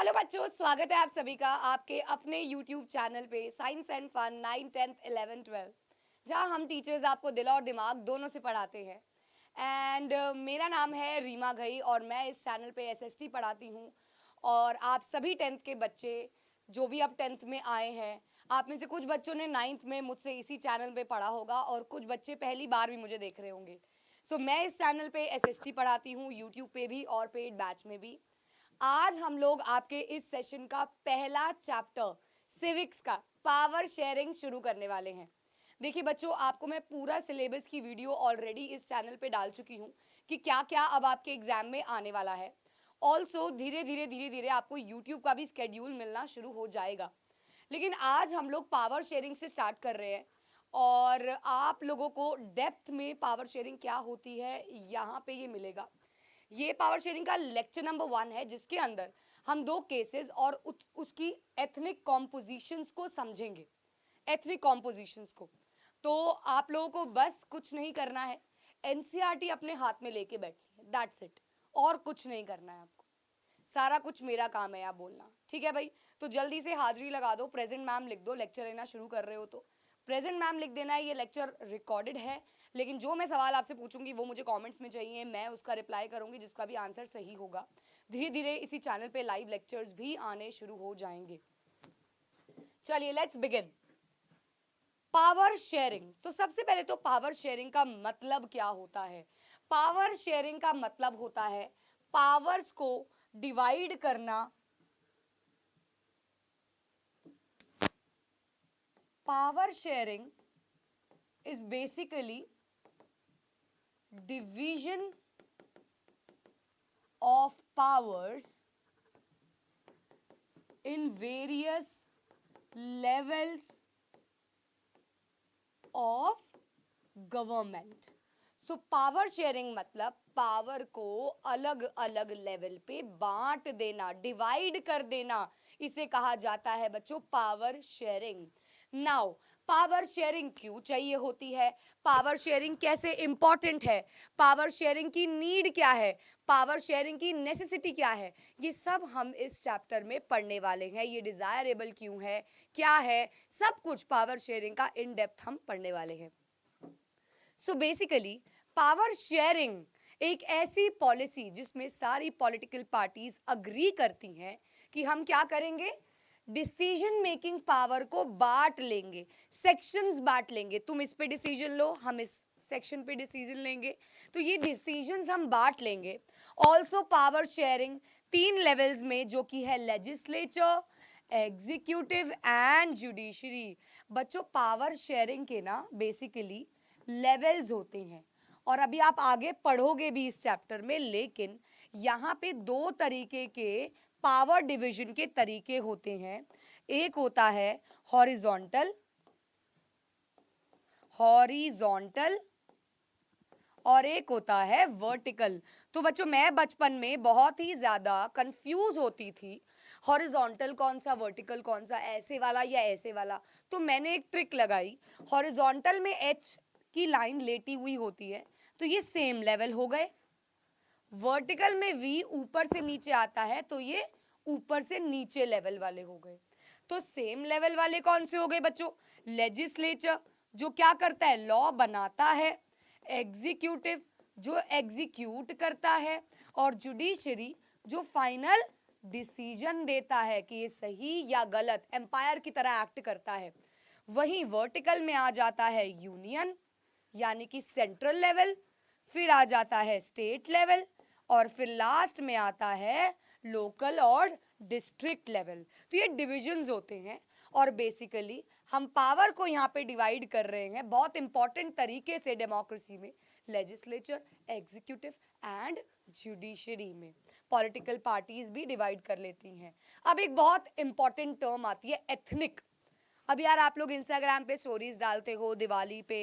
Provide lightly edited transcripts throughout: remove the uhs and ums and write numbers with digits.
Hello बच्चों, स्वागत है आप सभी का आपके अपने YouTube चैनल पे साइंस एंड फन 9 10th 11 12, जहां हम टीचर्स आपको दिल और दिमाग दोनों से पढ़ाते हैं। एंड मेरा नाम है रीमा घई और मैं इस चैनल पे एसएसटी पढ़ाती हूँ। और आप सभी 10th के बच्चे जो भी अब 10th में आए हैं, आप में से कुछ बच्चों ने 9th में मुझसे इसी चैनल पे पढ़ा होगा और कुछ बच्चे पहली बार भी मुझे देख रहे होंगे। सो मैं इस चैनल पे एसएसटी पढ़ाती हूँ, यूट्यूब पे भी और पेड बैच में भी। आज हम लोग आपके इस सेशन का पहला चैप्टर सिविक्स का पावर शेयरिंग शुरू करने वाले हैं। देखिए बच्चों, आपको मैं पूरा सिलेबस की वीडियो ऑलरेडी इस चैनल पे डाल चुकी हूँ कि क्या क्या अब आपके एग्जाम में आने वाला है। ऑल्सो धीरे धीरे आपको यूट्यूब का भी स्केड्यूल मिलना शुरू हो जाएगा। लेकिन आज हम लोग पावर शेयरिंग से स्टार्ट कर रहे हैं और आप लोगों को डेप्थ में पावर शेयरिंग क्या होती है यहाँ पे ये मिलेगा। ये पावर शेयरिंग का लेक्चर नंबर 1 है, जिसके अंदर हम दो केसेस और उसकी एथनिक कॉम्पोजिशंस को समझेंगे। एथनिक कॉम्पोजिशंस को तो आप लोगों को बस कुछ नहीं करना है, एनसीईआरटी अपने हाथ में लेके बैठनी है, दैट्स इट। और कुछ नहीं करना है आपको, सारा कुछ मेरा काम है आप बोलना, ठीक है भाई। तो जल्दी से हाजिरी लगा दो, प्रेजेंट मैम लिख दो, लेक्चर लेना शुरू कर रहे हो तो प्रेजेंट मैम लिख देना है। ये लेक्चर रिकॉर्डेड है, लेकिन जो मैं सवाल आपसे पूछूंगी वो मुझे कमेंट्स में चाहिए, मैं उसका रिप्लाई करूंगी जिसका भी आंसर सही होगा। धीरे धीरे इसी चैनल पे लाइव लेक्चर्स भी आने शुरू हो जाएंगे। चलिए लेट्स बिगिन। Power sharing. तो सबसे पहले तो पावर शेयरिंग का मतलब क्या होता है? पावर शेयरिंग का मतलब होता है पावर्स को डिवाइड करना। Power sharing is basically division of powers in various levels of government. So power sharing मतलब पावर को अलग अलग लेवल पे बांट देना, डिवाइड कर देना, इसे कहा जाता है बच्चों power sharing. Now power sharing क्यों चाहिए होती है, पावर शेयरिंग कैसे इंपॉर्टेंट है, पावर शेयरिंग की नीड क्या है, पावर शेयरिंग की नेसेसिटी क्या है, ये सब हम इस चैप्टर में पढ़ने वाले हैं। ये डिजायरेबल क्यों है, क्या है, सब कुछ पावर शेयरिंग का इन डेप्थ हम पढ़ने वाले हैं। सो बेसिकली पावर शेयरिंग एक ऐसी पॉलिसी जिसमें सारी पॉलिटिकल पार्टीज अग्री करती हैं कि हम क्या करेंगे, डिसीजन मेकिंग पावर को बांट लेंगे, सेक्शंस बांट लेंगे। तुम इस पे डिसीजन लो, हम इस सेक्शन पे डिसीजन लेंगे, तो ये डिसीजंस हम बांट लेंगे। ऑल्सो पावर शेयरिंग 3 लेवल्स में, जो कि है लेजिस्लेचर, एग्जीक्यूटिव एंड जुडिशरी। बच्चों पावर शेयरिंग के ना बेसिकली लेवल्स होते हैं और अभी आप आगे पढ़ोगे भी इस चैप्टर में। लेकिन यहाँ पे 2 तरीके के पावर डिवीजन के तरीके होते हैं। एक होता है हॉरिजॉन्टल, और एक होता है वर्टिकल। तो बच्चों मैं बचपन में बहुत ही ज्यादा कंफ्यूज होती थी, हॉरिजॉन्टल कौन सा, वर्टिकल कौन सा, ऐसे वाला या ऐसे वाला। तो मैंने एक ट्रिक लगाई, हॉरिजॉन्टल में एच की लाइन लेटी हुई होती है तो ये सेम लेवल हो गए, वर्टिकल में वी ऊपर से नीचे आता है तो ये ऊपर से नीचे लेवल वाले हो गए। तो सेम लेवल वाले कौन से हो गए बच्चों, लेजिस्लेचर जो क्या करता है, लॉ बनाता है, एग्जीक्यूटिव जो एग्जीक्यूट करता है, और जुडिशरी जो फाइनल डिसीजन देता है कि ये सही या गलत, एम्पायर की तरह एक्ट करता है। वहीं वर्टिकल में आ जाता है यूनियन यानी कि सेंट्रल लेवल, फिर आ जाता है स्टेट लेवल, और फिर लास्ट में आता है लोकल और डिस्ट्रिक्ट लेवल। तो ये डिविजन्स होते हैं और बेसिकली हम पावर को यहाँ पे डिवाइड कर रहे हैं बहुत इंपॉर्टेंट तरीके से डेमोक्रेसी में, लेजिस्लेचर, एग्जीक्यूटिव एंड जुडिशरी में। पॉलिटिकल पार्टीज भी डिवाइड कर लेती हैं। अब एक बहुत इंपॉर्टेंट टर्म आती है एथनिक। अब यार आप लोग इंस्टाग्राम पे स्टोरीज डालते हो दिवाली पे,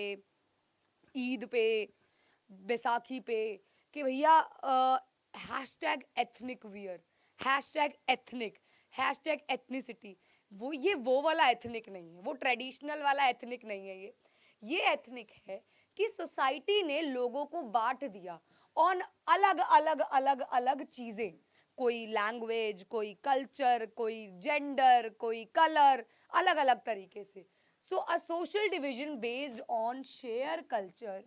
ईद पे, बैसाखी पे, कि भैया hashtag ethnic wear, hashtag ethnic, hashtag ethnicity. वो वाला एथनिक नहीं है, वो ट्रेडिशनल वाला एथनिक नहीं है। ये एथनिक है कि सोसाइटी ने लोगों को बांट दिया ऑन अलग अलग अलग अलग चीजें। कोई लैंग्वेज, कोई कल्चर, कोई जेंडर, कोई कलर, अलग अलग तरीके से. So a social division based on shared culture.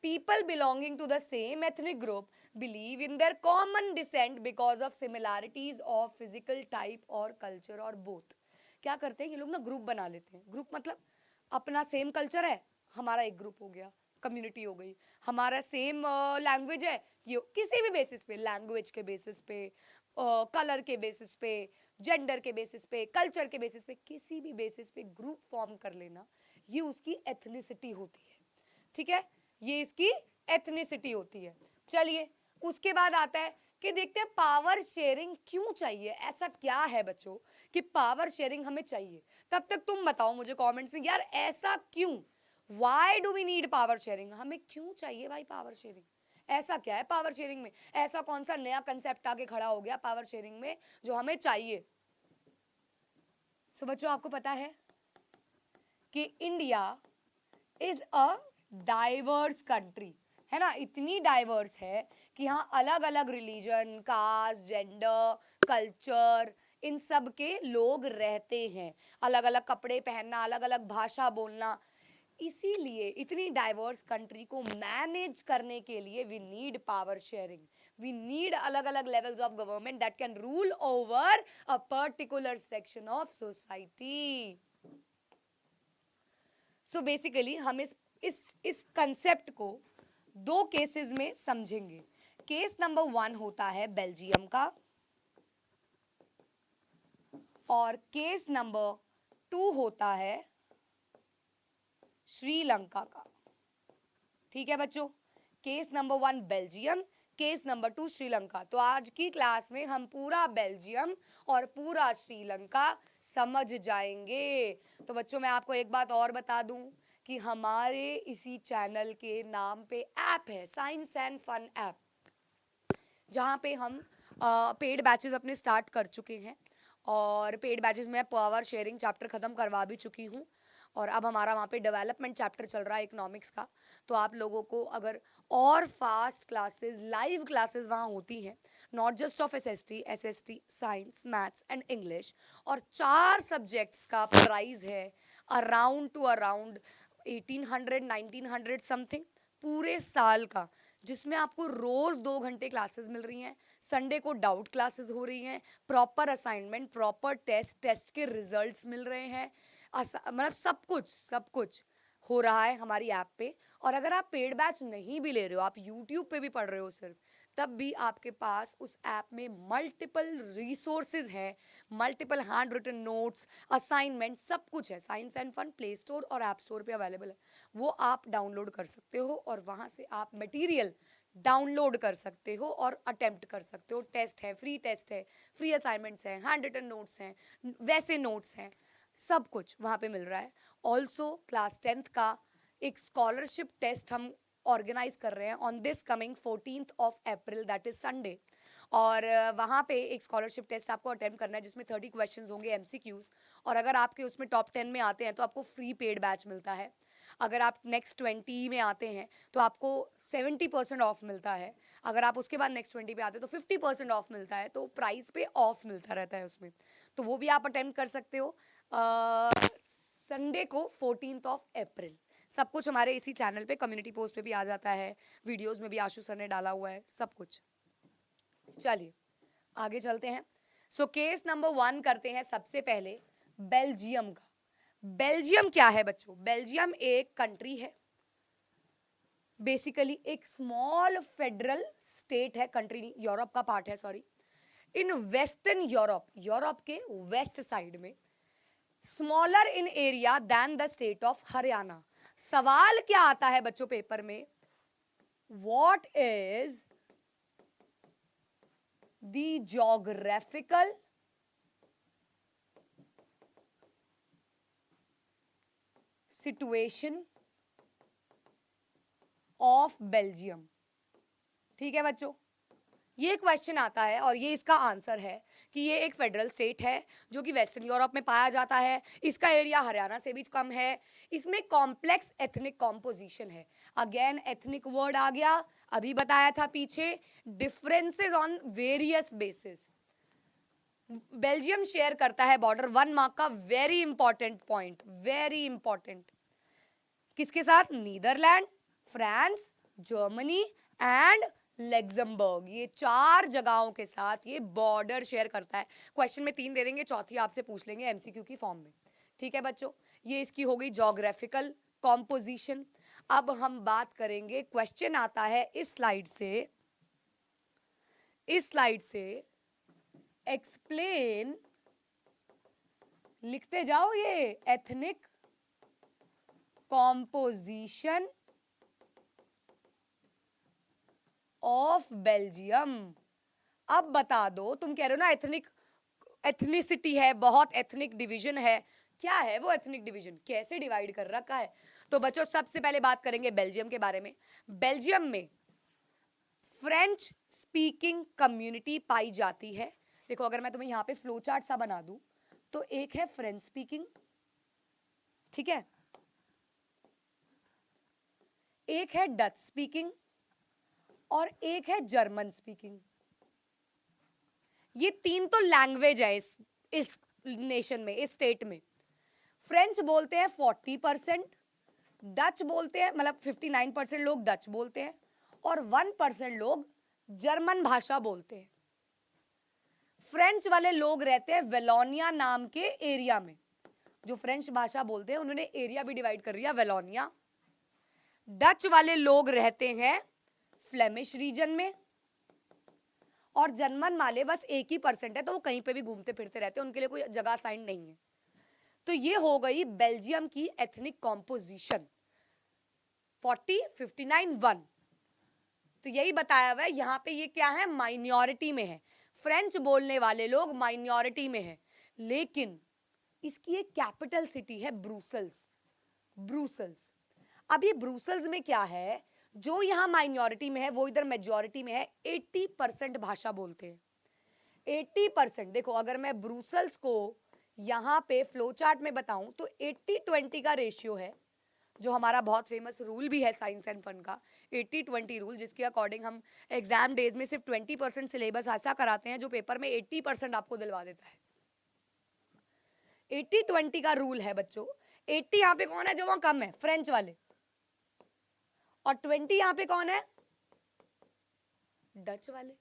People belonging to the same ethnic group believe in their common descent because of similarities of physical type or culture or both. क्या करते हैं ये लोग ना ग्रुप बना लेते हैं. Group मतलब अपना सेम कल्चर है, हमारा एक ग्रुप हो गया, कम्युनिटी हो गई. हमारा सेम लैंग्वेज है, ये किसी भी बेसिस पे, लैंग्वेज के बेसिस पे, कलर के बेसिस पे, जेंडर के बेसिस पे, कल्चर के बेसिस पे, किसी भी बेसिस पे ग्रुप फॉर्म कर लेना, ये उसकी एथनिसिटी होती है. ठीक है, ये इसकी एथनिसिटी होती है. चलिए उसके बाद आता है कि देखते हैं पावर शेयरिंग क्यों चाहिए. ऐसा क्या है बच्चों कि पावर शेयरिंग हमें चाहिए. तब तक तुम बताओ मुझे कमेंट्स में, यार ऐसा क्यों, why do we need power sharing. हमें क्यों चाहिए भाई पावर शेयरिंग. ऐसा क्या है पावर शेयरिंग में, ऐसा कौन सा नया कंसेप्ट आके खड़ा हो गया पावर शेयरिंग में जो हमें चाहिए. सो बच्चों आपको पता है कि India is a diverse country, है ना. इतनी डाइवर्स है कि यहाँ अलग अलग रिलीजन, कास्ट, जेंडर, कल्चर, इन सब के लोग रहते हैं. अलग अलग कपड़े पहनना, अलग अलग भाषा बोलना. इसीलिए इतनी डाइवर्स कंट्री को मैनेज करने के लिए we need power sharing. We need अलग अलग levels of government that can rule over a particular section of society. So basically हम इस कंसेप्ट को दो केसेस में समझेंगे. केस नंबर 1 होता है बेल्जियम का और केस नंबर 2 होता है श्रीलंका का. ठीक है बच्चों, case number 1 Belgium, case number 2 Sri Lanka. तो आज की क्लास में हम पूरा बेल्जियम और पूरा श्रीलंका समझ जाएंगे. तो बच्चों मैं आपको एक बात और बता दूं कि हमारे इसी चैनल के नाम पे ऐप है, साइंस एंड फन ऐप, जहाँ पे हम पेड बैचेस अपने स्टार्ट कर चुके हैं. और पेड बैचेस में पावर शेयरिंग चैप्टर ख़त्म करवा भी चुकी हूँ. और अब हमारा वहाँ पे डेवलपमेंट चैप्टर चल रहा है इकोनॉमिक्स का. तो आप लोगों को अगर और फास्ट क्लासेस, लाइव क्लासेस वहाँ होती हैं, not just of SST, science, maths and English, और 4 सब्जेक्ट्स का प्राइस है अराउंड 1800-1900 समथिंग पूरे साल का, जिसमें आपको रोज़ 2 घंटे क्लासेस मिल रही हैं. संडे को डाउट क्लासेस हो रही हैं, प्रॉपर असाइनमेंट, प्रॉपर टेस्ट के रिजल्ट्स मिल रहे हैं. मतलब सब कुछ हो रहा है हमारी ऐप पे. और अगर आप पेड बैच नहीं भी ले रहे हो, आप यूट्यूब पे भी पढ़ रहे हो सिर्फ, तब भी आपके पास उस ऐप में मल्टीपल रिसोर्सेज हैं, multiple hand written notes, assignment, सब कुछ है. Science and fun play store और ऐप स्टोर पे अवेलेबल है. वो आप डाउनलोड कर सकते हो और वहाँ से आप मटेरियल डाउनलोड कर सकते हो और अटेम्प्ट कर सकते हो. टेस्ट है, फ्री असाइनमेंट्स हैं, हैंड रिटन नोट्स हैं, वैसे नोट्स हैं, सब कुछ वहाँ पे मिल रहा है. ऑल्सो क्लास 10th का एक स्कॉलरशिप टेस्ट हम ऑर्गेनाइज कर रहे हैं on this coming 14th of April, that is Sunday. और वहाँ पे एक स्कॉलरशिप टेस्ट आपको अटेम्प्ट करना है जिसमें 30 क्वेश्चंस होंगे एमसीक्यूज. और अगर आपके उसमें टॉप 10 में आते हैं तो आपको फ्री पेड बैच मिलता है. अगर आप नेक्स्ट 20 में आते हैं तो आपको 70% ऑफ मिलता है. अगर आप उसके बाद नेक्स्ट 20 पे आते हैं तो 50% ऑफ मिलता है. तो प्राइस पे ऑफ मिलता रहता है उसमें. तो वो भी आप अटेम्प्ट कर सकते हो संडे को 14th ऑफ अप्रैल. सब कुछ हमारे इसी चैनल पे कम्युनिटी पोस्ट पे भी आ जाता है, वीडियोस में भी आशु सर ने डाला हुआ है, सब कुछ. चलिए आगे चलते हैं. सो केस नंबर 1 करते हैं सबसे पहले बेल्जियम का. बेल्जियम क्या है बच्चों? बेल्जियम एक कंट्री है, बेसिकली एक स्मॉल फेडरल स्टेट है, कंट्री नहीं, यूरोप का पार्ट है, सॉरी, इन वेस्टर्न यूरोप के वेस्ट साइड में, smaller in area than the state of Haryana. सवाल क्या आता है बच्चों पेपर में? What is the geographical situation of Belgium. ठीक है बच्चों, ये क्वेश्चन आता है और ये इसका आंसर है कि ये एक फेडरल स्टेट है जो कि वेस्टर्न यूरोप में पाया जाता है. इसका एरिया हरियाणा से भी कम है. इसमें कॉम्प्लेक्स एथनिक कॉम्पोजिशन है. अगेन एथनिक वर्ड आ गया, अभी बताया था पीछे, differences on various basis. Belgium share करता है बॉर्डर, 1 मार्क का very important point, very important. किसके साथ? Netherland, France, Germany and Luxembourg, ये 4 जगहों के साथ ये बॉर्डर शेयर करता है। क्वेश्चन में 3 दे देंगे, चौथी आपसे पूछ लेंगे एमसीक्यू की फॉर्म में। ठीक है बच्चों, ये इसकी हो गई ज्योग्राफिकल कॉम्पोजिशन। अब हम बात करेंगे, क्वेश्चन आता है इस स्लाइड से एक्सप्लेन, लिखते जाओ ये, एथनिक कॉम्पोजिशन ऑफ बेल्जियम। अब बता दो, तुम कह रहे हो ना एथनिसिटी है, बहुत एथनिक डिवीजन है, क्या है वो एथनिक डिवीजन, कैसे डिवाइड कर रखा है? तो बच्चों सबसे पहले बात करेंगे बेल्जियम के बारे में। बेल्जियम में फ्रेंच स्पीकिंग कम्युनिटी पाई जाती है। देखो अगर मैं तुम्हें यहां पे फ्लो चार्ट सा बना दूं, तो एक है फ्रेंच स्पीकिंग, ठीक है, एक है डच स्पीकिंग और एक है जर्मन स्पीकिंग। ये 3 तो लैंग्वेज है इस नेशन में, इस स्टेट में। फ्रेंच बोलते हैं 40%, डच बोलते हैं, मतलब 59% लोग डच बोलते हैं और 1% लोग जर्मन भाषा बोलते हैं। फ्रेंच वाले लोग रहते हैं वेलोनिया नाम के एरिया में। जो फ्रेंच भाषा बोलते हैं उन्होंने एरिया भी डिवाइड कर दिया, वेलोनिया। डच वाले लोग रहते हैं फ्लेमिश रीजन में और जर्मन वाले बस 1% है, तो वो कहीं पे भी घूमते फिरते रहते हैं, उनके लिए कोई जगह साइन नहीं है। तो ये हो गई बेल्जियम की एथनिक कॉम्पोजिशन, 40, 59, 1। तो यही बताया हुआ है यहां पे, ये क्या है, माइनॉरिटी में है। फ्रेंच बोलने वाले लोग माइनॉरिटी में है, लेकिन इसकी एक कैपिटल सिटी है ब्रुसेल्स। ब्रुसेल्स, अभी ब्रुसेल्स में क्या है, जो यहां माइनॉरिटी में है वो इधर मेजॉरिटी में है। 80% भाषा बोलते हैं, 80%। देखो अगर मैं ब्रुसेल्स को यहां पे फ्लो चार्ट में बताऊं तो 80-20 का रेशियो है, जो हमारा बहुत फेमस रूल भी है साइंस एंड फन का, 80-20 रूल, जिसके अकॉर्डिंग हम एग्जाम डेज में सिर्फ 20% सिलेबस ऐसा कराते हैं जो पेपर में 80% आपको दिलवा देता है। 80-20 का रूल है बच्चों। 80 यहाँ पे कौन है जो वहां कम है? फ्रेंच वाले। और 20 यहाँ पे कौन है? डच वाले,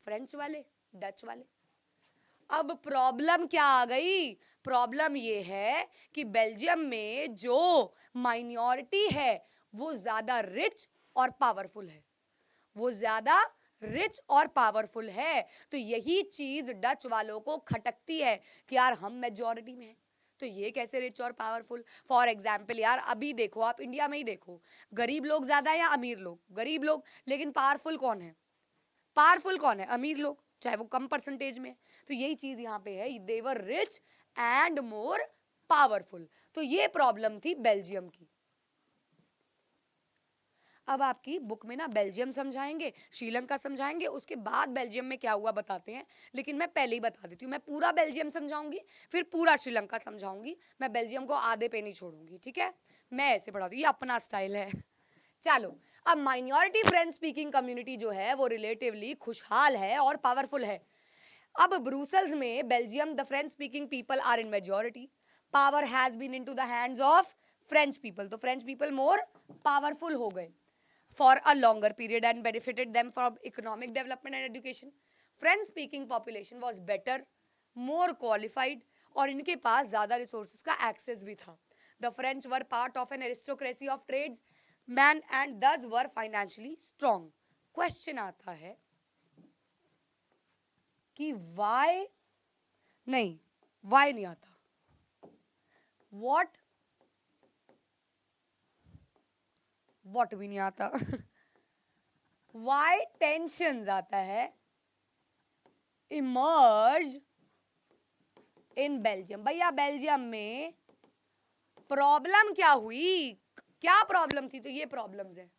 फ्रेंच वाले, डच वाले। अब प्रॉब्लम क्या आ गई? प्रॉब्लम ये है कि बेल्जियम में जो माइनॉरिटी है वो ज्यादा रिच और पावरफुल है, वो ज्यादा रिच और पावरफुल है। तो यही चीज डच वालों को खटकती है कि यार हम मेजॉरिटी में हैं, तो ये कैसे रिच और पावरफुल? फॉर एग्जाम्पल यार, अभी देखो आप इंडिया में ही देखो, गरीब लोग ज्यादा है या अमीर लोग? गरीब लोग। लेकिन पावरफुल कौन है? पावरफुल कौन है? अमीर लोग, चाहे वो कम परसेंटेज में। तो यही चीज यहाँ पे है, they were rich and more powerful. तो ये प्रॉब्लम थी बेल्जियम की। अब आपकी बुक में ना बेल्जियम समझाएंगे, श्रीलंका समझाएंगे, उसके बाद बेल्जियम में क्या हुआ बताते हैं। लेकिन मैं पहले ही बता देती हूँ, मैं पूरा बेल्जियम समझाऊंगी, फिर पूरा श्रीलंका समझाऊंगी, मैं बेल्जियम को आधे पे नहीं छोड़ूंगी, ठीक है? मैं ऐसे पढ़ाती हूँ, ये अपना स्टाइल है। चलो, अब माइनॉरिटी फ्रेंच स्पीकिंग कम्युनिटी जो है वो रिलेटिवली खुशहाल है और पावरफुल है। अब ब्रुसेल्स में Belgium, the French speaking people are in majority, power has been into the hands of French people. तो फ्रेंच पीपल मोर पावरफुल हो गए for a longer period and benefited them from economic development and education. French speaking population was better, more qualified और इनके पास ज़्यादा resources का access भी था. The French were part of an aristocracy of tradesmen and thus were financially strong. Question आता है कि why नहीं, why नहीं आता, what भी नहीं आता, why tensions आता है, emerge in Belgium। भैया बेल्जियम में प्रॉब्लम क्या हुई, क्या प्रॉब्लम थी? तो ये प्रॉब्लम्स है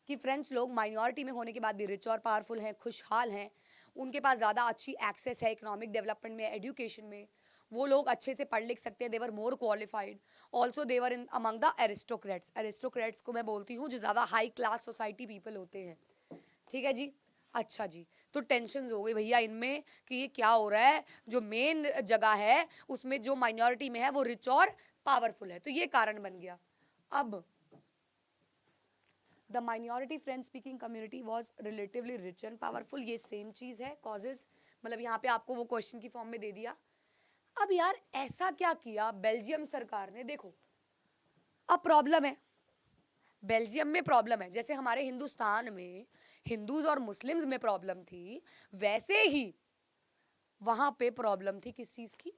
कि फ्रेंच लोग माइनॉरिटी में होने के बाद भी रिच और पावरफुल हैं, खुशहाल हैं, उनके पास ज़्यादा अच्छी एक्सेस है इकोनॉमिक डेवलपमेंट में, एजुकेशन में, वो लोग अच्छे से पढ़ लिख सकते हैं, they were more qualified, also they were in among the aristocrats. Aristocrats को मैं बोलती हूँ जो ज़्यादा हाई क्लास सोसाइटी पीपल होते हैं, ठीक है जी। अच्छा जी, तो टेंशन हो गई भैया इनमें कि ये क्या हो रहा है, जो मेन जगह है उसमें जो माइनॉरिटी में है वो रिच और पावरफुल है, तो ये कारण बन गया। अब the minority French speaking community was relatively rich and powerful, ये सेम चीज़ है, कॉजेज मतलब यहाँ पे आपको वो क्वेश्चन की फॉर्म में दे दिया। अब यार ऐसा क्या किया बेल्जियम सरकार ने, देखो अब प्रॉब्लम है, बेल्जियम में प्रॉब्लम है, जैसे हमारे हिंदुस्तान में हिंदूज और मुस्लिम्स में प्रॉब्लम थी, वैसे ही वहां पे प्रॉब्लम थी किस चीज की,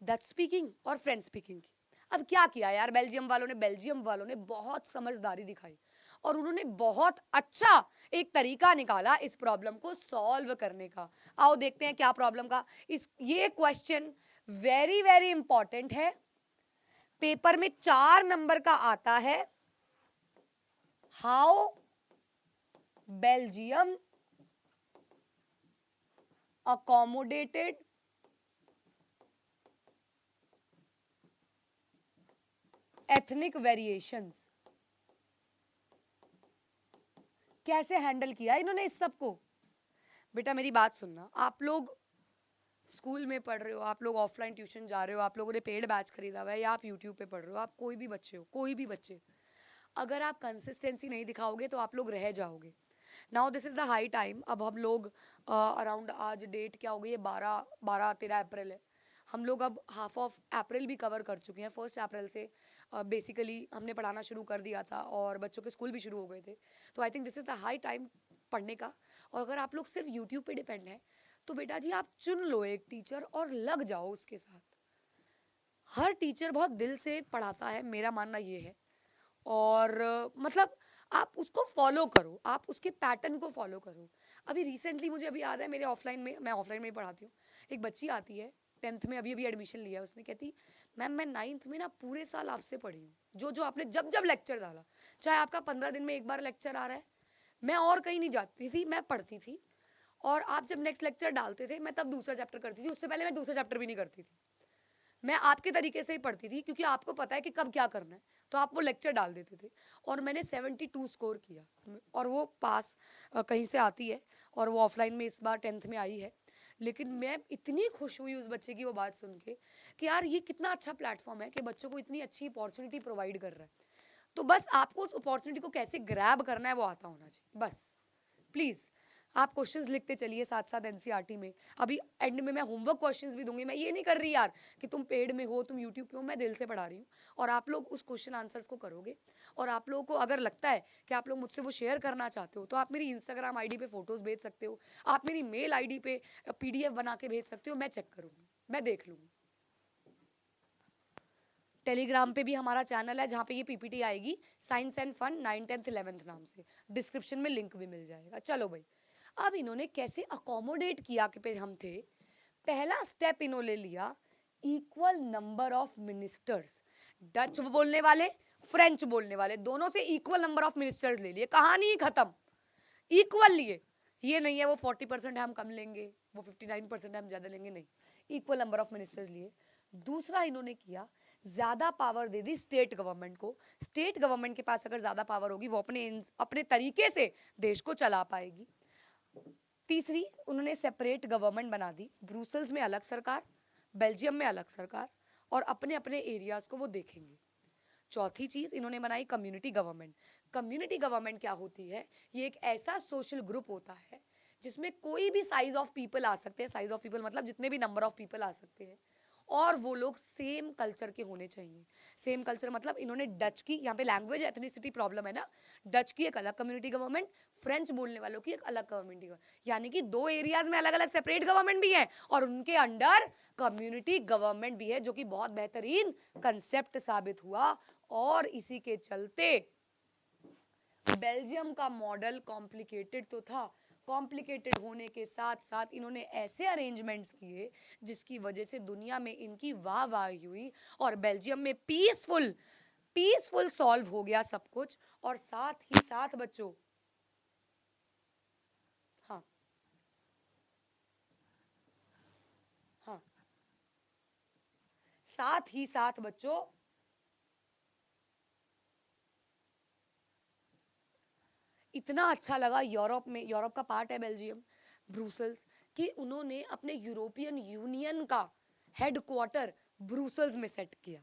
डच स्पीकिंग और फ्रेंच स्पीकिंग की। अब क्या किया यार बेल्जियम वालों ने बहुत समझदारी दिखाई और उन्होंने बहुत अच्छा एक तरीका निकाला इस प्रॉब्लम को सॉल्व करने का। आओ देखते हैं क्या प्रॉब्लम का, इस ये क्वेश्चन वेरी वेरी इंपॉर्टेंट है, पेपर में 4 नंबर का आता है। How Belgium accommodated ethnic variations, कैसे हैंडल किया इन्होंने इस सब को। बेटा मेरी बात सुनना, आप लोग स्कूल में पढ़ रहे हो, आप लोग ऑफलाइन ट्यूशन जा रहे हो, आप लोगों ने पेड बैच खरीदा हुआ है या आप यूट्यूब पे पढ़ रहे हो, आप कोई भी बच्चे हो, कोई भी बच्चे, अगर आप कंसिस्टेंसी नहीं दिखाओगे तो आप लोग रह जाओगे। Now this is the high time, अब हम लोग अराउंड आज डेट क्या हो गई है, 13 अप्रैल है, हम लोग अब हाफ ऑफ अप्रैल भी कवर कर चुके हैं। 1 अप्रैल से बेसिकली हमने पढ़ाना शुरू कर दिया था और बच्चों के स्कूल भी शुरू हो गए थे, तो I think this is the high time पढ़ने का। और अगर आप लोग सिर्फ यूट्यूब पे डिपेंड है तो बेटा जी आप चुन लो एक टीचर और लग जाओ उसके साथ। हर टीचर बहुत दिल से पढ़ाता है, मेरा मानना ये है, और मतलब आप उसको फॉलो करो, आप उसके पैटर्न को फॉलो करो। अभी रिसेंटली मुझे अभी याद है, मेरे ऑफलाइन में, मैं ऑफलाइन में ही पढ़ाती हूँ, एक बच्ची आती है 10th में, अभी अभी एडमिशन लिया है उसने, कहती मैम मैं 9th में ना पूरे साल आपसे पढ़ी हूँ, जो जो आपने जब जब लेक्चर डाला, चाहे आपका 15 दिन में एक बार लेक्चर आ रहा है, मैं और कहीं नहीं जाती थी, मैं पढ़ती थी, और आप जब नेक्स्ट लेक्चर डालते थे मैं तब दूसरा चैप्टर करती थी, उससे पहले मैं दूसरा चैप्टर भी नहीं करती थी, मैं आपके तरीके से ही पढ़ती थी क्योंकि आपको पता है कि कब क्या करना है, तो आप वो लेक्चर डाल देते थे, और मैंने 72 स्कोर किया, और वो पास कहीं से आती है, और वो ऑफलाइन में इस बार 10th में आई है। लेकिन मैं इतनी खुश हुई उस बच्चे की वो बात सुन के कि यार ये कितना अच्छा प्लेटफॉर्म है कि बच्चों को इतनी अच्छी अपॉर्चुनिटी प्रोवाइड कर रहा है, तो बस आपको उस अपॉर्चुनिटी को कैसे ग्रैब करना है वो आता होना चाहिए बस। प्लीज़ आप क्वेश्चंस लिखते चलिए साथ साथ एनसीईआरटी में, अभी एंड में मैं होमवर्क क्वेश्चंस भी दूंगी, मैं ये नहीं कर रही यार कि तुम पेड में हो, तुम यूट्यूब पे हो, मैं दिल से पढ़ा रही हूँ, और आप लोग उस क्वेश्चन आंसर्स को करोगे, और आप लोगों को अगर लगता है कि आप लोग मुझसे वो शेयर करना चाहते हो तो आप मेरी इंस्टाग्राम आईडी पे फोटोज़ भेज सकते हो, आप मेरी मेल आईडी पे PDF बना के भेज सकते हो, मैं चेक करूँगी, मैं देख लूँगी। टेलीग्राम पे भी हमारा चैनल है जहाँ पे ये PPT आएगी, science and fun 9th 10th 11th नाम से, डिस्क्रिप्शन में लिंक भी मिल जाएगा। चलो भाई, अब इन्होंने कैसे अकोमोडेट किया कि पे हम थे, पहला स्टेप इन्होंने लिया equal number of ministers, Dutch बोलने वाले फ्रेंच बोलने वाले दोनों से इक्वल नंबर ऑफ मिनिस्टर्स ले लिए, कहानी खत्म, इक्वल लिए, ये नहीं है वो 40% है हम कम लेंगे, वो 59% है हम ज़्यादा लेंगे, नहीं, इक्वल नंबर ऑफ मिनिस्टर्स लिए। दूसरा इन्होंने किया, ज़्यादा पावर दे दी स्टेट गवर्नमेंट को, स्टेट गवर्नमेंट के पास अगर ज़्यादा पावर होगी वो अपने अपने तरीके से देश को चला पाएगी। तीसरी, उन्होंने सेपरेट गवर्नमेंट बना दी, ब्रुसेल्स में अलग सरकार, बेल्जियम में अलग सरकार, और अपने अपने एरियाज को वो देखेंगे। चौथी चीज़ इन्होंने बनाई कम्युनिटी गवर्नमेंट। कम्युनिटी गवर्नमेंट क्या होती है, ये एक ऐसा सोशल ग्रुप होता है जिसमें कोई भी साइज ऑफ पीपल आ सकते हैं, साइज ऑफ पीपल मतलब जितने भी नंबर ऑफ पीपल आ सकते हैं, और वो लोग सेम कल्चर के होने चाहिए। सेम कल्चर मतलब इन्होंने डच की, यहाँ पे लैंग्वेज एथनिसिटी प्रॉब्लम है ना, डच की एक अलग कम्युनिटी गवर्नमेंट, फ्रेंच बोलने वालों की एक अलग कम्युनिटी गवर्नमेंट, यानी कि 2 एरियाज में अलग अलग सेपरेट गवर्नमेंट भी है और उनके अंडर कम्युनिटी गवर्नमेंट भी है, जो कि बहुत बेहतरीन कंसेप्ट साबित हुआ। और इसी के चलते बेल्जियम का मॉडल कॉम्प्लिकेटेड तो था, कॉम्प्लिकेटेड होने के साथ साथ इन्होंने ऐसे अरेंजमेंट्स किए जिसकी वजह से दुनिया में इनकी वाहवाही हुई, और बेल्जियम में पीसफुल सॉल्व हो गया सब कुछ। और साथ ही साथ बच्चों, हाँ हाँ, साथ ही साथ बच्चों इतना अच्छा लगा यूरोप में, यूरोप का पार्ट है बेल्जियम, ब्रुसेल्स, कि उन्होंने अपने यूरोपियन यूनियन का हेडक्वार्टर ब्रुसेल्स में सेट किया।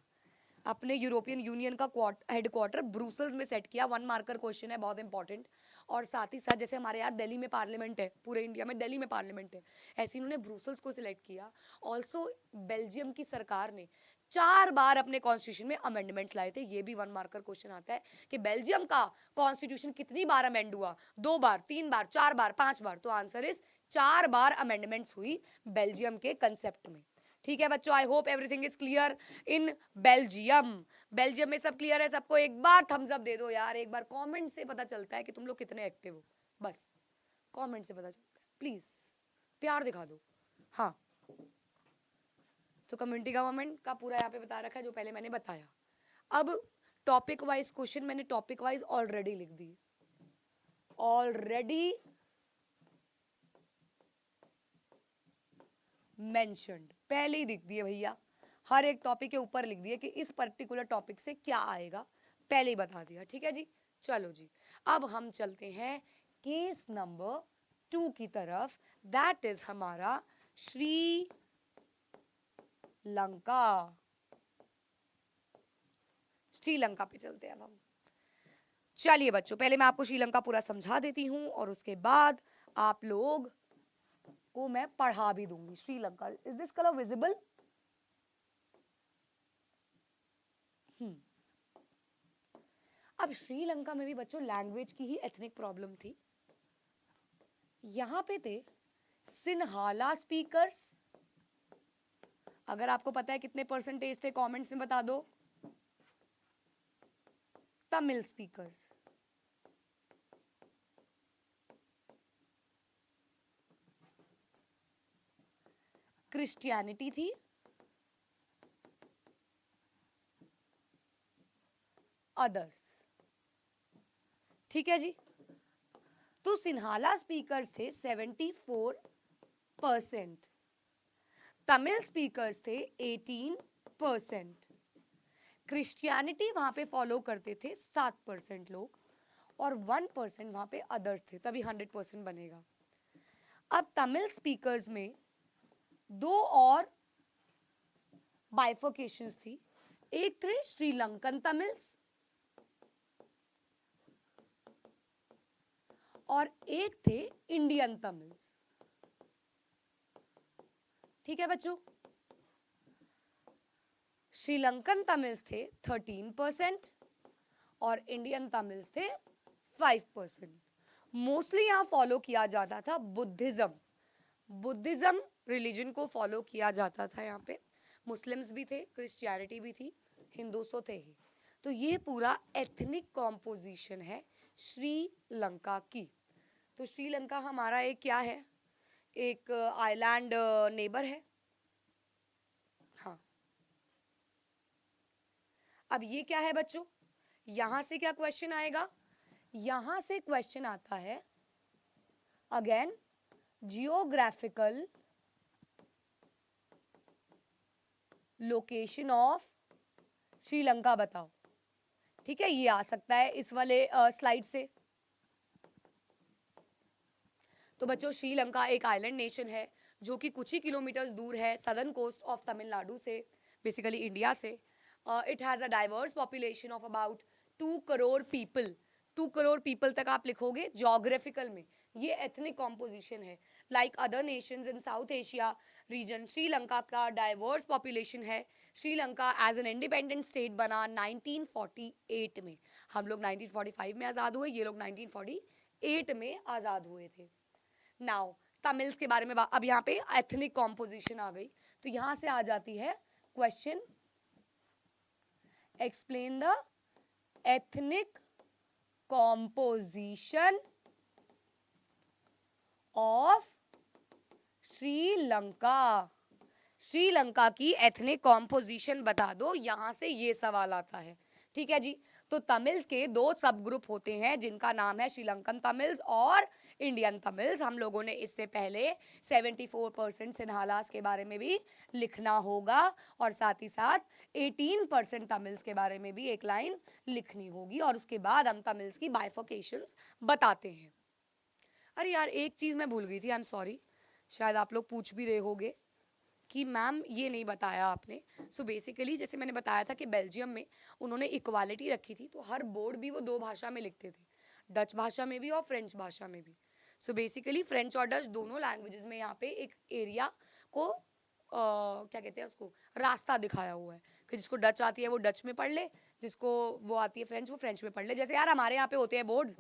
अपने यूरोपियन यूनियन का हेडक्वार्टर ब्रुसेल्स में सेट किया। 1 मार्कर क्वेश्चन है, बहुत इंपॉर्टेंट। और साथ ही साथ जैसे हमारे यहाँ दिल्ली में पार्लियामेंट है, पूरे इंडिया में दिल्ली में पार्लियामेंट है, ऐसे इन्होंने ब्रुसेल्स को सिलेक्ट किया। ऑल्सो बेल्जियम की सरकार ने 4 बार अपने कॉन्स्टिट्यूशन में अमेंडमेंट्स लाए थे। ये भी 1 मार्कर क्वेश्चन आता है कि बेल्जियम का कॉन्स्टिट्यूशन कितनी बार अमेंड हुआ, 2 बार, 3 बार, 4 बार, 5 बार। तो आंसर इज 4 बार अमेंडमेंट्स हुई बेल्जियम के कंसेप्ट में। ठीक है बच्चों, I hope everything is clear in Belgium. Belgium में सब क्लियर है सबको? एक बार थम्स अप दे दो यार, एक बार कमेंट से पता चलता है कि तुम लोग कितने एक्टिव हो, बस कमेंट से पता चलता है, प्लीज प्यार दिखा दो। हाँ, तो कम्युनिटी गवर्नमेंट का पूरा यहाँ पे बता रखा है जो पहले मैंने बताया। अब टॉपिक वाइज क्वेश्चन मैंने टॉपिक वाइज ऑलरेडी लिख दी, ऑलरेडी मेंशन्ड, पहले ही दिख दिए भैया, हर एक टॉपिक के ऊपर लिख दिए कि इस पर्टिकुलर टॉपिक से क्या आएगा, पहले ही बता दिया। ठीक है जी, चलो जी, अब हम चलते हैं केस नंबर 2 की तरफ, दैट इज हमारा श्रीलंका। श्रीलंका पे चलते हैं अब हम। चलिए बच्चों, पहले मैं आपको श्रीलंका पूरा समझा देती हूं और उसके बाद आप लोग को मैं पढ़ा भी दूंगी। Sri Lanka, is this colour visible? अब श्रीलंका में भी बच्चों लैंग्वेज की ही एथनिक प्रॉब्लम थी। यहां पे थे सिन्हाला स्पीकर्स, अगर आपको पता है कितने परसेंटेज थे कमेंट्स में बता दो। तमिल स्पीकर्स, क्रिश्चियनिटी थी, अदर्स। ठीक है जी, तो सिन्हाला स्पीकर्स थे 74%, तमिल स्पीकर्स थे 18%, क्रिश्चियनिटी वहां पे फॉलो करते थे 7% लोग, और 1% वहां पे अदर्स थे, तभी 100% बनेगा। अब तमिल स्पीकर्स में 2 और बाइफर्केशंस थी, एक थे श्रीलंकन तमिल्स और एक थे इंडियन तमिल्स। ठीक है बच्चों, श्रीलंकन तमिल्स थे 13% और इंडियन तमिल्स थे 5%। मोस्टली यहां फॉलो किया जाता था बुद्धिज्म, बुद्धिज्म रिलीजन को फॉलो किया जाता था। यहाँ पे मुस्लिम्स भी थे, क्रिश्चियनिटी भी थी, हिंदूस तो थे ही। तो ये पूरा एथनिक कॉम्पोजिशन है श्रीलंका की। तो श्रीलंका हमारा एक क्या है, एक आइलैंड नेबर है। हाँ, अब ये क्या है बच्चों, यहां से क्या क्वेश्चन आएगा, यहां से क्वेश्चन आता है again geographical location of Sri Lanka बताओ। ठीक है, ये आ सकता है इस वाले स्लाइड से। तो बच्चों श्रीलंका एक आइलैंड नेशन है जो कि कुछ ही किलोमीटर्स दूर है सदर्न कोस्ट ऑफ तमिलनाडु से, बेसिकली इंडिया से। It has a diverse population of about 2 crore people. 2 crore people तक आप लिखोगे जोग्राफिकल में। ये एथनिक कॉम्पोजिशन है like other nations in south Asia region. Sri Lanka का डाइवर्स पॉपुलेशन है। Sri Lanka as an independent state बना 1948 में। हम लोग 1945 में आज़ाद हुए, ये लोग 1948 में आज़ाद हुए थे। नाउ तमिल्स के बारे में अब यहाँ पे एथनिक कॉम्पोजिशन आ गई, तो यहां से आ जाती है question, explain the ethnic composition of Sri Lanka. Sri Lanka की एथनिक कॉम्पोजिशन बता दो, यहां से ये सवाल आता है। ठीक है जी, तो तमिल्स के 2 सब ग्रुप होते हैं जिनका नाम है श्रीलंकन तमिल्स और इंडियन तमिल्स। हम लोगों ने इससे पहले 74% सिन्हालास के बारे में भी लिखना होगा और साथ ही साथ 18% तमिल्स के बारे में भी एक लाइन लिखनी होगी और उसके बाद हम तमिल्स की बाइफोकेशंस बताते हैं। अरे यार एक चीज़ मैं भूल गई थी, आई एम सॉरी, शायद आप लोग पूछ भी रहे होगे कि मैम ये नहीं बताया आपने। सो बेसिकली जैसे मैंने बताया था कि बेल्जियम में उन्होंने इक्वालिटी रखी थी, तो हर बोर्ड भी वो 2 भाषा में लिखते थे, डच भाषा में भी और फ्रेंच भाषा में भी। सो बेसिकली फ्रेंच और डच दोनों लैंग्वेजेस में यहाँ पे एक एरिया को क्या कहते हैं उसको, रास्ता दिखाया हुआ है कि जिसको डच आती है वो डच में पढ़ ले, जिसको वो आती है फ्रेंच वो फ्रेंच में पढ़ ले। जैसे यार हमारे यहाँ पे होते हैं बोर्ड,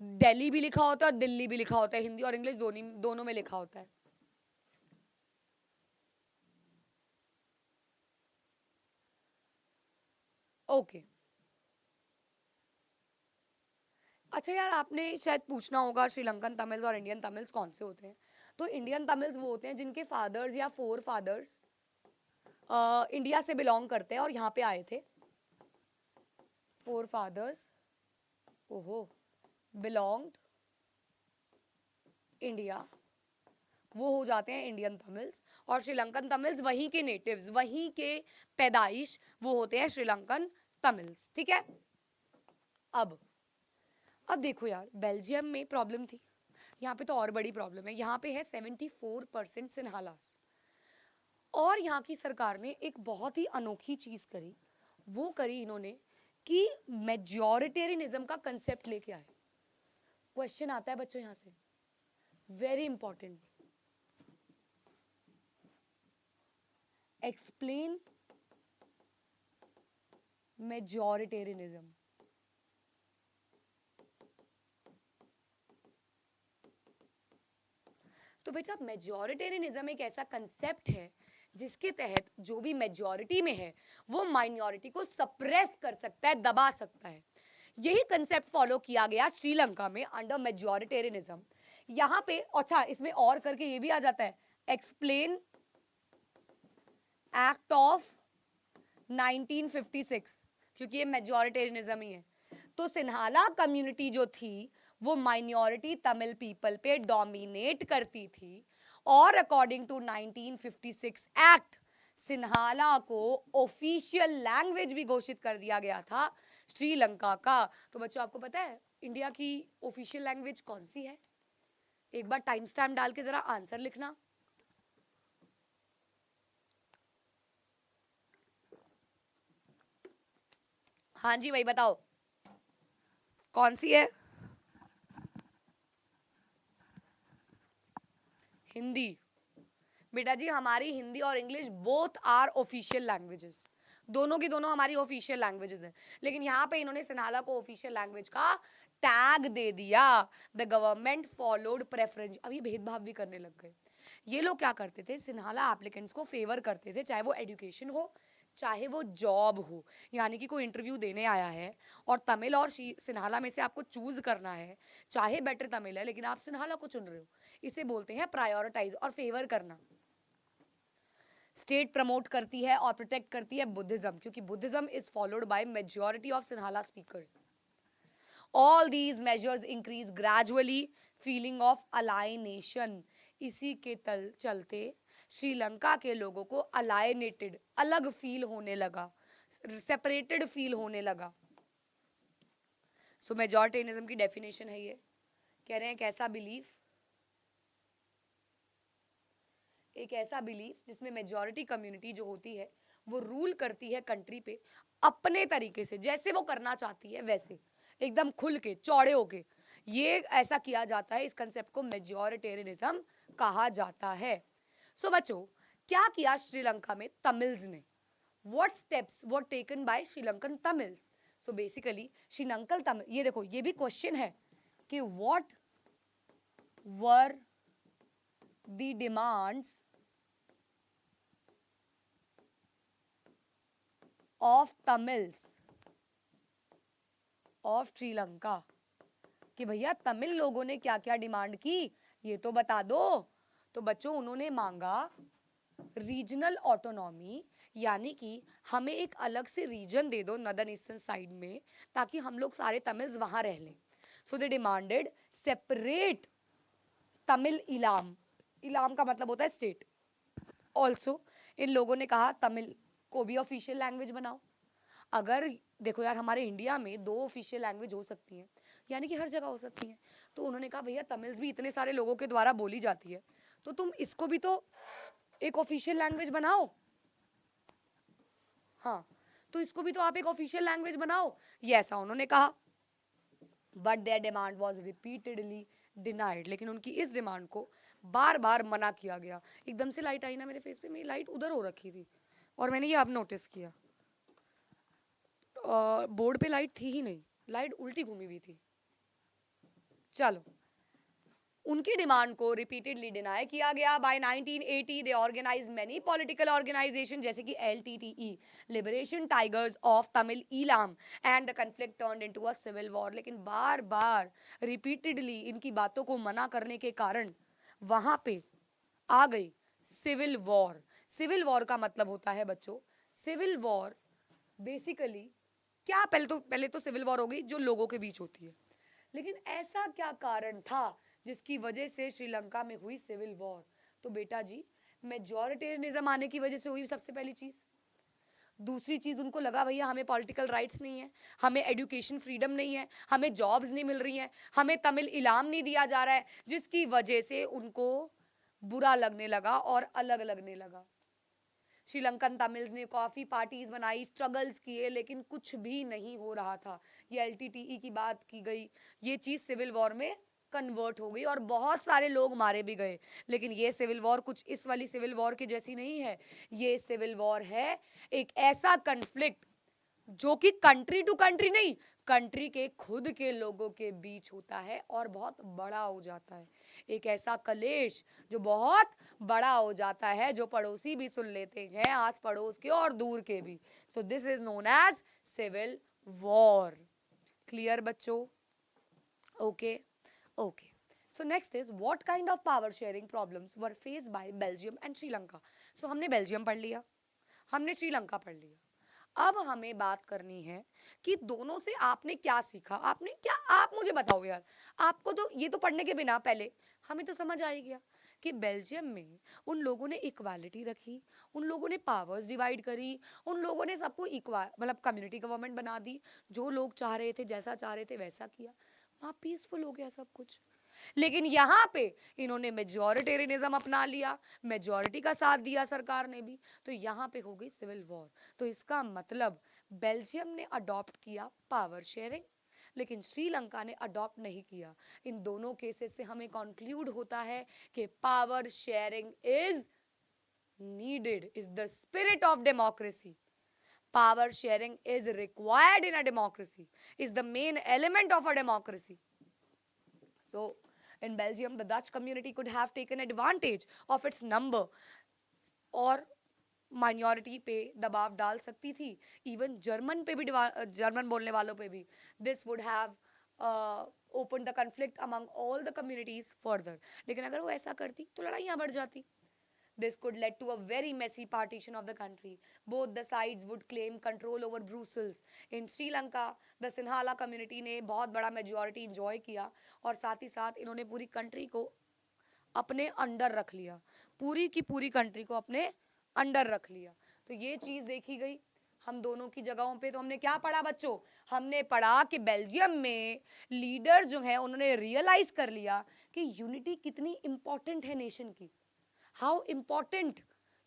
दिल्ली भी लिखा होता है और दिल्ली भी लिखा होता है, हिंदी और इंग्लिश दोनों में लिखा होता है। ओके अच्छा यार आपने शायद पूछना होगा श्रीलंकन तमिल्स और इंडियन तमिल्स कौन से होते हैं। तो इंडियन तमिल्स वो होते हैं जिनके फादर्स या फोर फादर्स इंडिया से बिलोंग करते हैं और यहाँ पे आए थे। फोर फादर्स ओहो बिलोंग्ड इंडिया, वो हो जाते हैं इंडियन तमिल्स। और श्रीलंकन तमिल्स वहीं के नेटिव्स, वहीं के पैदाइश, वो होते हैं श्रीलंकन तमिल्स। ठीक है। अब देखो यार बेल्जियम में प्रॉब्लम थी, यहाँ पे तो और बड़ी प्रॉब्लम है। यहाँ पे है 74% सिन्हालास और यहाँ की सरकार ने एक बहुत ही अनोखी चीज करी, वो करी इन्होंने कि मेजॉरिटेरियनिज्म का कंसेप्ट लेके आए। क्वेश्चन आता है बच्चों यहाँ से, वेरी इंपॉर्टेंट, एक्सप्लेन मेजॉरिटेरियनिज्म। तो बेटा मेजॉरिटेरियनिज्म एक ऐसा कंसेप्ट है जिसके तहत जो भी मेजॉरिटी में है वो माइनॉरिटी को सप्रेस कर सकता है, दबा सकता है। यही कंसेप्ट फॉलो किया गया श्रीलंका में अंडर मेजॉरिटेरियनिज्म। यहाँ पे अच्छा इसमें और करके ये भी आ जाता है, एक्सप्लेन एक्ट ऑफ 1956, क्योंकि ये मेजॉरिटेरियनिज्म ही है। तो सिन्हाला कम्युनिटी जो थी वो माइनॉरिटी तमिल पीपल पे डोमिनेट करती थी और अकॉर्डिंग टू 1956 एक्ट सिन्हाला को ऑफिशियल लैंग्वेज भी घोषित कर दिया गया था श्रीलंका का। तो बच्चों आपको पता है इंडिया की ऑफिशियल लैंग्वेज कौन सी है? एक बार टाइम स्टैम्प डाल के जरा आंसर लिखना। हाँ जी भाई बताओ कौन सी है? हिंदी। बेटा जी हमारी हिंदी और English both are official languages, दोनों की दोनों हमारी ऑफिशियल लैंग्वेजेस हैं। लेकिन यहाँ पे इन्होंने सिन्हाला को ऑफिशियल लैंग्वेज का टैग दे दिया। The government followed preference. अब ये भेदभाव भी करने लग गए। ये लोग क्या करते थे, सिन्हाला एप्लीकेंट्स को फेवर करते थे, चाहे वो एजुकेशन हो चाहे वो जॉब हो। यानी कि कोई इंटरव्यू देने आया है और तमिल और सिन्हाला में से आपको चूज करना है, चाहे बेटर तमिल है लेकिन आप सिन्हाला को चुन रहे हो, इसे बोलते हैं प्रायोरिटाइज और फेवर करना। स्टेट प्रमोट करती है और प्रोटेक्ट करती है बुद्धिज्म, क्योंकि Buddhism is followed by majority of Sinhala speakers. All these measures increase gradually feeling of alienation. इसी के चलते श्रीलंका के लोगों को अलाइनेटेड, अलग फील होने लगा, सेपरेटेड फील होने लगा। सो मेजॉरिटेरियनिज्म की डेफिनेशन है ये, कह रहे हैं कैसा बिलीफ, एक ऐसा बिलीफ जिसमें मेजॉरिटी कम्युनिटी जो होती है वो रूल करती है कंट्री पे अपने तरीके से, जैसे वो करना चाहती है वैसे, एकदम खुल के चौड़े होके। ये ऐसा किया जाता है, इस कंसेप्ट को मेजॉरिटेरियनिज्म कहा जाता है। सो बच्चों क्या किया श्रीलंका में तमिल्स ने? What steps were taken by Sri Lankan Tamils? So basically Sri Lankan Tamil, ये देखो ये भी क्वेश्चन है कि what were the demands of Tamils of Sri Lanka, कि भैया तमिल लोगों ने क्या क्या डिमांड की ये तो बता दो। तो बच्चों उन्होंने मांगा रीजनल ऑटोनॉमी, यानी कि हमें एक अलग से रीजन दे दो नॉर्दर्न ईस्टर्न साइड में, ताकि हम लोग सारे तमिल्स वहां रह लें। So they demanded separate Tamil Ilam. Ilam का मतलब होता है स्टेट. ऑल्सो इन लोगों ने कहा तमिल को भी ऑफिशियल लैंग्वेज बनाओ. अगर देखो यार, हमारे इंडिया में 2 ऑफिशियल लैंग्वेज हो सकती हैं, यानी कि हर जगह हो सकती हैं. तो उन्होंने कहा भैया तमिल्स भी इतने सारे लोगों के द्वारा बोली जाती है, तो तुम इसको भी तो एक ऑफिशियल लैंग्वेज बनाओ. हाँ, तो इसको भी तो आप एक ऑफिशियल लैंग्वेज बनाओ. ये ऐसा उन्होंने कहा. But their demand was repeatedly denied. लेकिन उनकी इस डिमांड को बार बार मना किया गया. एकदम से लाइट आई ना मेरे फेस पे, मेरी लाइट उधर हो रखी थी और मैंने ये अब नोटिस किया. बोर्ड पे लाइट थी ही नहीं, लाइट उल्टी घूमी हुई थी. चलो, उनकी डिमांड को रिपीटेडली डिनाई किया गया. By 1980 they organize many political organization जैसे कि LTTE, liberation tigers of Tamil Eelam, and the conflict turned into a civil war. लेकिन बार बार रिपीटेडली इनकी बातों को मना करने के कारण वहां पे आ गई सिविल वॉर. सिविल वॉर का मतलब होता है बच्चों, सिविल वॉर बेसिकली क्या, पहले तो सिविल वॉर हो गई जो लोगों के बीच होती है. लेकिन ऐसा क्या कारण था जिसकी वजह से श्रीलंका में हुई सिविल वॉर? तो बेटा जी, मेजॉरिटेरियनिज्म आने की वजह से हुई सबसे पहली चीज. दूसरी चीज, उनको लगा भैया हमें पॉलिटिकल राइट्स नहीं है, हमें एजुकेशन फ्रीडम नहीं है, हमें जॉब्स नहीं मिल रही हैं, हमें तमिल इलाम नहीं दिया जा रहा है, जिसकी वजह से उनको बुरा लगने लगा और अलग लगने लगा. श्रीलंकन तमिल्स ने काफ़ी पार्टीज बनाई, स्ट्रगल्स किए, लेकिन कुछ भी नहीं हो रहा था. ये LTTE की बात की गई, ये चीज़ सिविल वॉर में कन्वर्ट हो गई और बहुत सारे लोग मारे भी गए. लेकिन ये सिविल वॉर कुछ इस वाली सिविल वॉर की जैसी नहीं है. ये सिविल वॉर है एक ऐसा कन्फ्लिक्ट जो कि कंट्री टू कंट्री नहीं, कंट्री के खुद के लोगों के बीच होता है और बहुत बड़ा हो जाता है. एक ऐसा कलेश जो बहुत बड़ा हो जाता है, जो पड़ोसी भी सुन लेते हैं, आस पड़ोस के और दूर के भी. So this is known as civil war. Clear बच्चों? Okay okay. So next is what kind of power sharing problems were faced by Belgium and Sri Lanka. So हमने बेल्जियम पढ़ लिया, हमने श्रीलंका पढ़ लिया. अब हमें बात करनी है कि दोनों से आपने क्या सीखा. आपने क्या, आप मुझे बताओ यार. आपको तो ये तो पढ़ने के बिना पहले हमें तो समझ आ ही गया कि बेल्जियम में उन लोगों ने इक्वालिटी रखी, उन लोगों ने पावर्स डिवाइड करी, उन लोगों ने सबको इक्वा मतलब कम्युनिटी गवर्नमेंट बना दी. जो लोग चाह रहे थे, जैसा चाह रहे थे वैसा किया. वहाँ पीसफुल हो गया सब कुछ. लेकिन यहाँ पे इन्होंने मेजॉरिटेरियनिज्म अपना लिया, मेजॉरिटी का साथ दिया सरकार ने भी, तो यहाँ पे हो गई सिविल वॉर. तो इसका मतलब बेल्जियम ने अडॉप्ट किया पावर शेयरिंग, लेकिन श्रीलंका ने अडॉप्ट नहीं किया. इन दोनों केसेस से हमें कंक्लूड होता है कि power sharing is needed, is the spirit of democracy. Power sharing is required in a democracy, is the main element of a democracy. So, in Belgium, the Dutch community could have taken advantage of its number और minority पे दबाव डाल सकती थी. Even German पे भी, German बोलने वालों पे भी. This would have open the conflict among all the communities further. लेकिन अगर वो ऐसा करती तो लड़ाइयाँ बढ़ जाती. This could lead to a very messy partition of the country. Both the sides would claim control over Brussels. In Sri Lanka, the Sinhala community ने बहुत बड़ा majority enjoy किया और साथ ही साथ इन्होंने पूरी कंट्री को अपने अंडर रख लिया, पूरी की पूरी कंट्री को अपने अंडर रख लिया. तो ये चीज़ देखी गई हम दोनों की जगहों पे. तो हमने क्या पढ़ा बच्चों? हमने पढ़ा कि बेल्जियम में लीडर जो है उन्होंने रियलाइज कर लिया कि यूनिटी कितनी इंपॉर्टेंट है नेशन की. How important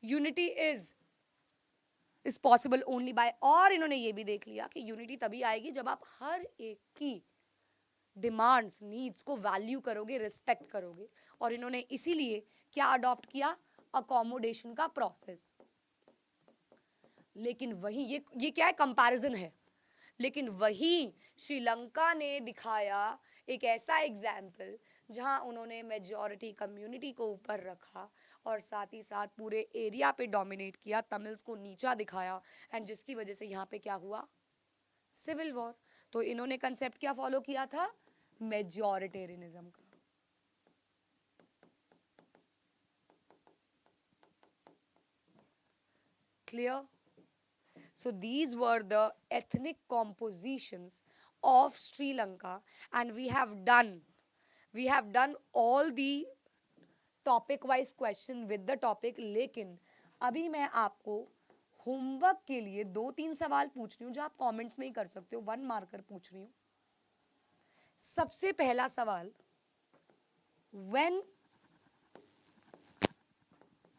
unity is possible only by. और इन्होंने ये भी देख लिया कि यूनिटी तभी आएगी जब आप हर एक की डिमांड्स, नीड्स को वैल्यू करोगे, रिस्पेक्ट करोगे. और इन्होंने इसीलिए क्या अडॉप्ट किया? अकोमोडेशन का प्रोसेस. लेकिन वही ये क्या है? कंपैरिजन है. लेकिन वही श्रीलंका ने दिखाया एक ऐसा एग्जाम्पल जहां उन्होंने मेजॉरिटी कम्युनिटी को ऊपर रखा और साथ ही साथ पूरे एरिया पे डोमिनेट किया, तमिल्स को नीचा दिखाया, एंड जिसकी वजह से यहाँ पे क्या हुआ? Civil war. तो इन्होंने कंसेप्ट क्या फॉलो किया था? मेजॉरिटेरियनिज्म का. Clear? So these were the ethnic compositions of Sri Lanka, and we have done all the topic wise question with the topic. लेकिन अभी मैं आपको होमवर्क के लिए 2-3 सवाल पूछ रही हूँ जो आप कमेंट्स में ही कर सकते हो, 1 मार्कर पूछ रही हूँ. सबसे पहला सवाल, when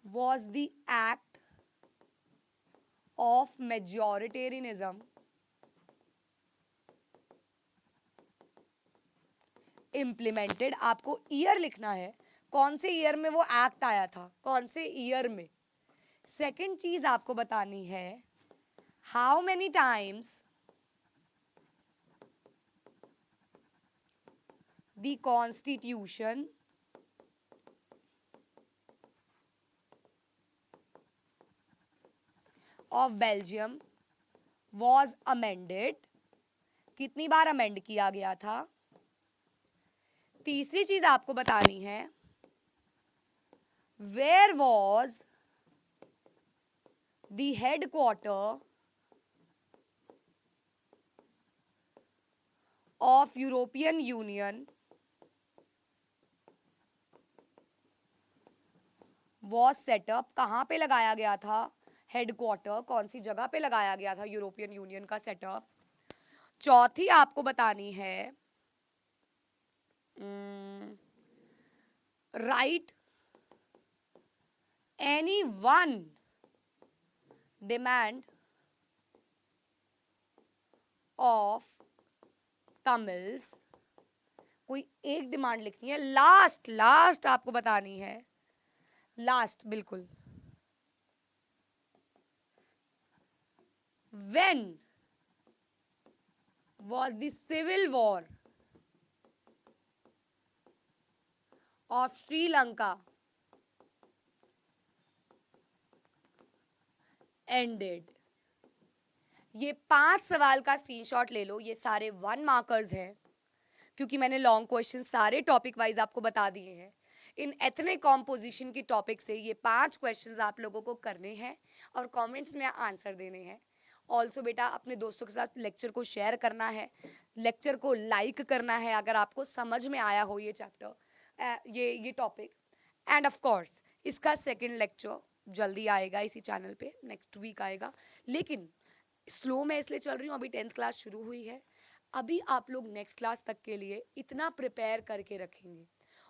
was the act of majoritarianism implemented? आपको ईयर लिखना है, कौन से ईयर में वो एक्ट आया था, कौन से ईयर में. सेकेंड चीज आपको बतानी है, how many times the constitution of Belgium was amended, कितनी बार अमेंड किया गया था. तीसरी चीज आपको बतानी है, where was the headquarter of European Union was set up, कहां पे लगाया गया था हेडक्वार्टर, कौन सी जगह पे लगाया गया था यूरोपियन यूनियन का सेटअप. चौथी आपको बतानी है, right any one demand of Tamils, कोई एक डिमांड लिखनी है. लास्ट आपको बतानी है, लास्ट बिल्कुल, when was the civil war of Sri Lanka ended. ये 5 सवाल का स्क्रीनशॉट ले लो, ये सारे 1 मार्कर्स हैं, क्योंकि मैंने लॉन्ग क्वेश्चन सारे टॉपिक वाइज आपको बता दिए हैं. इन एथनिक कॉम्पोजिशन की टॉपिक से ये 5 क्वेश्चंस आप लोगों को करने हैं और कमेंट्स में आंसर देने हैं. ऑल्सो बेटा अपने दोस्तों के साथ लेक्चर को शेयर करना है, लेक्चर को लाइक करना है अगर आपको समझ में आया हो ये चैप्टर, ये टॉपिक. एंड ऑफ कोर्स इसका सेकंड लेक्चर जल्दी आएगा इसी चैनल पे, नेक्स्ट वीक आएगा. लेकिन स्लो में इसलिए चल रही हूँ, अभी 10th क्लास शुरू हुई है, अभी आप लोग नेक्स्ट क्लास तक के लिए इतना प्रिपेयर करके रखेंगे.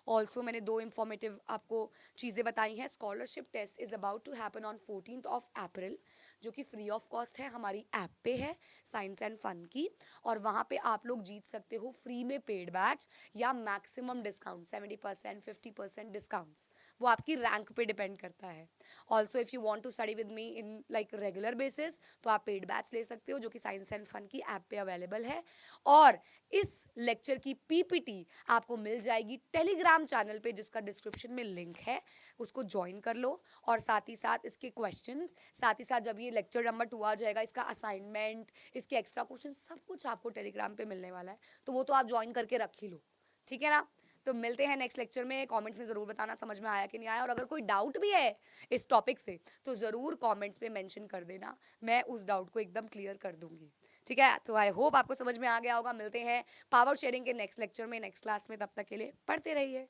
ऑल्सो मैंने 2 इंफॉर्मेटिव आपको चीज़ें बताई हैं. Scholarship test is about to happen on 14th of April, जो कि फ्री ऑफ कॉस्ट है, हमारी ऐप पे है साइंस एंड फन की, और वहाँ पे आप लोग जीत सकते हो फ्री में पेड बैच या मैक्सिमम डिस्काउंट 70% 50% डिस्काउंट्स, वो आपकी रैंक पे डिपेंड करता है. Also if you want to study with me in like regular basis तो आप पेड बैच ले सकते हो, जो कि साइंस एंड फन की ऐप पे अवेलेबल है. और इस लेक्चर की पीपीटी आपको मिल जाएगी टेलीग्राम चैनल पे, जिसका डिस्क्रिप्शन में लिंक है, उसको ज्वाइन कर लो. और साथ ही साथ इसके क्वेश्चंस, साथ ही साथ जब ये लेक्चर नंबर 2 आ जाएगा, इसका असाइनमेंट, इसके एक्स्ट्रा क्वेश्चन, सब कुछ आपको टेलीग्राम पे मिलने वाला है, तो वो तो आप ज्वाइन करके रख ही लो. ठीक है ना. तो मिलते हैं नेक्स्ट लेक्चर में. कमेंट्स में ज़रूर बताना समझ में आया कि नहीं आया, और अगर कोई डाउट भी है इस टॉपिक से तो ज़रूर कमेंट्स पे मेंशन कर देना, मैं उस डाउट को एकदम क्लियर कर दूंगी. ठीक है. तो आई होप आपको समझ में आ गया होगा. मिलते हैं पावर शेयरिंग के नेक्स्ट लेक्चर में, नेक्स्ट क्लास में. तब तक के लिए पढ़ते रहिए.